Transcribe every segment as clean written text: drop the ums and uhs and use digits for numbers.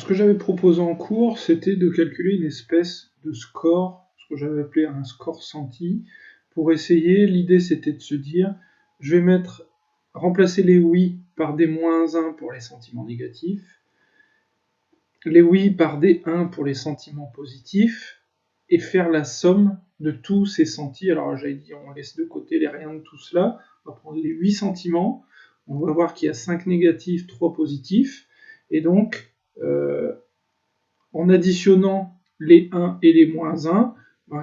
ce que j'avais proposé en cours, c'était de calculer une espèce de score, ce que j'avais appelé un score senti, pour essayer, l'idée c'était de se dire, je vais remplacer les oui par des -1 pour les sentiments négatifs, les oui par des 1 pour les sentiments positifs, et faire la somme de tous ces sentis. Alors j'avais dit, on laisse de côté les rien de tout cela, on va prendre les 8 sentiments, on va voir qu'il y a 5 négatifs, 3 positifs, et donc, en additionnant les 1 et les -1,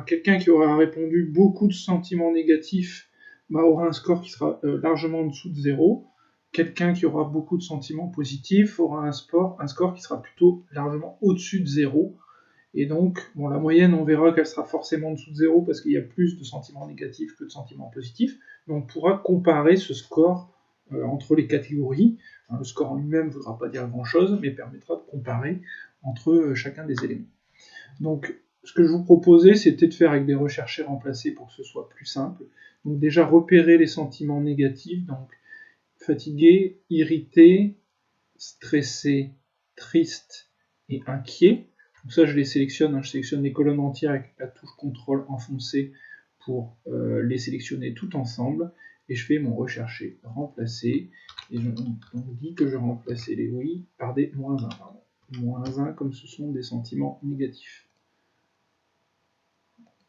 quelqu'un qui aura répondu beaucoup de sentiments négatifs aura un score qui sera largement en dessous de 0. Quelqu'un qui aura beaucoup de sentiments positifs aura un score qui sera plutôt largement au-dessus de 0. Et donc, la moyenne, on verra qu'elle sera forcément en dessous de 0 parce qu'il y a plus de sentiments négatifs que de sentiments positifs. Mais on pourra comparer ce score entre les catégories. Le score en lui-même ne voudra pas dire grand-chose, mais permettra de comparer entre chacun des éléments. Donc, ce que je vous proposais, c'était de faire avec des recherchés remplacés pour que ce soit plus simple. Donc déjà, repérer les sentiments négatifs, donc fatigué, irrité, stressé, triste et inquiet. Donc ça, je les sélectionne, je sélectionne les colonnes entières avec la touche CTRL enfoncée pour les sélectionner tout ensemble, et je fais mon rechercher remplacer, et on dit que je remplaçais les oui par des -1, pardon. -1 comme ce sont des sentiments négatifs.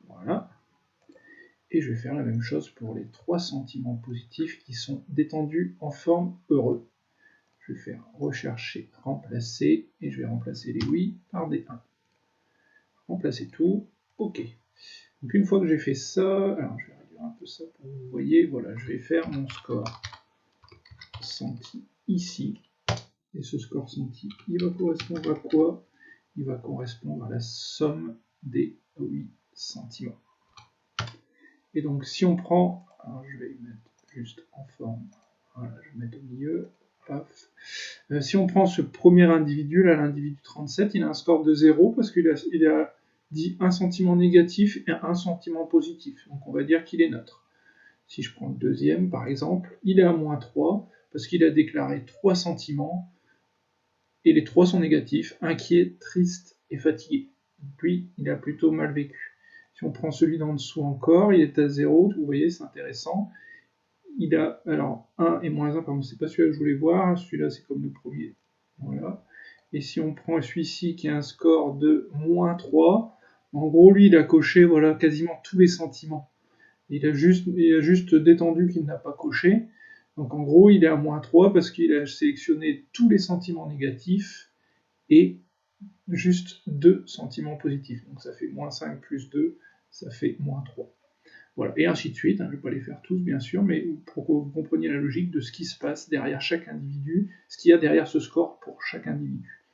Voilà. Et je vais faire la même chose pour les 3 sentiments positifs qui sont détendus en forme heureux. Je vais faire rechercher, remplacer, et je vais remplacer les oui par des 1. Remplacer tout, ok. Donc une fois que j'ai fait ça, alors je vais réduire un peu ça pour que vous voyez, voilà, je vais faire mon score senti ici. Et ce score senti, il va correspondre à quoi? Il va correspondre à la somme des 8 sentiments. Et donc si on prend, alors je vais mettre juste en forme, voilà, je vais mettre au milieu, paf. Si on prend ce premier individu, là, l'individu 37, il a un score de 0 parce qu'il a dit un sentiment négatif et un sentiment positif. Donc on va dire qu'il est neutre. Si je prends le deuxième, par exemple, il est à -3 parce qu'il a déclaré 3 sentiments et les 3 sont négatifs, inquiet, triste et fatigué. Donc lui, il a plutôt mal vécu. Si on prend celui d'en dessous encore, il est à 0, vous voyez, c'est intéressant. Il a, alors, 1 et -1, pardon, c'est pas celui-là que je voulais voir, celui-là c'est comme le premier. Voilà. Et si on prend celui-ci qui a un score de -3, en gros, lui, il a coché voilà, quasiment tous les sentiments. Il a juste détendu qu'il n'a pas coché. Donc en gros, il est à -3 parce qu'il a sélectionné tous les sentiments négatifs et juste 2 sentiments positifs. Donc ça fait -5 plus 2, ça fait -3. Voilà, et ainsi de suite, je ne vais pas les faire tous bien sûr, mais pour que vous compreniez la logique de ce qui se passe derrière chaque individu, ce qu'il y a derrière ce score pour chaque individu.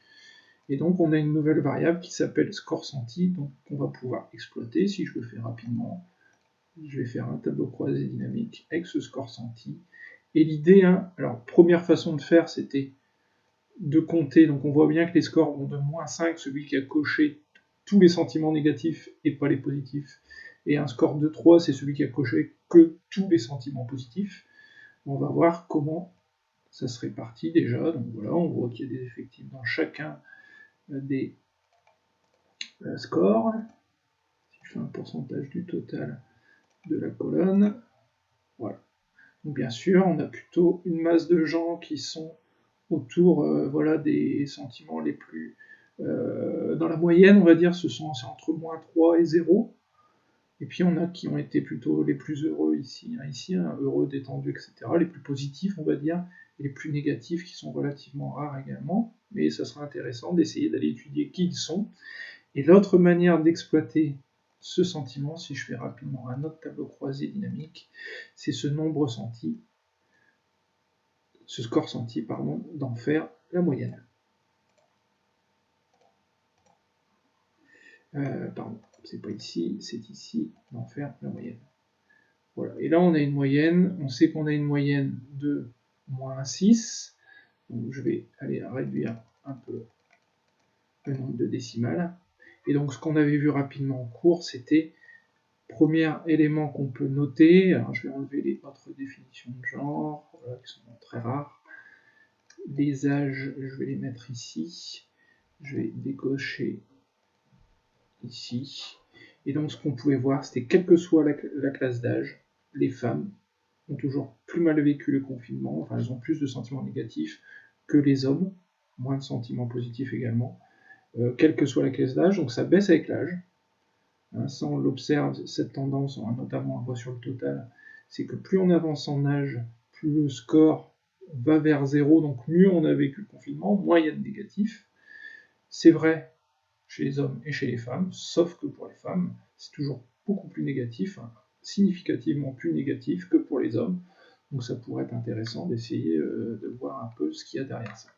Et donc on a une nouvelle variable qui s'appelle score senti, donc qu'on va pouvoir exploiter. Si je le fais rapidement, je vais faire un tableau croisé dynamique avec ce score senti. Et l'idée, alors première façon de faire, c'était de compter, donc on voit bien que les scores vont de -5, celui qui a coché tous les sentiments négatifs et pas les positifs, et un score de 3, c'est celui qui a coché que tous les sentiments positifs. On va voir comment ça se répartit déjà. Donc voilà, on voit qu'il y a des effectifs dans chacun des scores. Si je fais un pourcentage du total de la colonne, voilà. Donc bien sûr, on a plutôt une masse de gens qui sont autour voilà, des sentiments les plus... dans la moyenne, on va dire, c'est entre -3 et 0. Et puis on a qui ont été plutôt les plus heureux ici, heureux, détendus, etc. Les plus positifs, on va dire, et les plus négatifs qui sont relativement rares également. Mais ça sera intéressant d'essayer d'aller étudier qui ils sont. Et l'autre manière d'exploiter ce sentiment, si je fais rapidement un autre tableau croisé dynamique, c'est ce nombre senti, ce score senti, pardon, d'en faire la moyenne. Pardon, c'est pas ici, c'est ici, d'en faire la moyenne. Voilà, et là on a une moyenne, on sait qu'on a une moyenne de -6, donc je vais aller réduire un peu le nombre de décimales. Et donc ce qu'on avait vu rapidement en cours, c'était premier élément qu'on peut noter, alors je vais enlever les autres définitions de genre, voilà, qui sont très rares. Les âges, je vais les mettre ici. je vais décocher ici. Et donc ce qu'on pouvait voir, c'était quelle que soit la classe d'âge, les femmes ont toujours plus mal vécu le confinement, enfin elles ont plus de sentiments négatifs que les hommes, moins de sentiments positifs également, quelle que soit la classe d'âge, donc ça baisse avec l'âge. Hein, ça on l'observe, cette tendance, notamment on le voit sur le total, c'est que plus on avance en âge, plus le score va vers 0, donc mieux on a vécu le confinement, moins il y a de négatifs. C'est vrai chez les hommes et chez les femmes, sauf que pour les femmes, c'est toujours beaucoup plus négatif, hein, significativement plus négatif que pour les hommes. Donc ça pourrait être intéressant d'essayer de voir un peu ce qu'il y a derrière ça.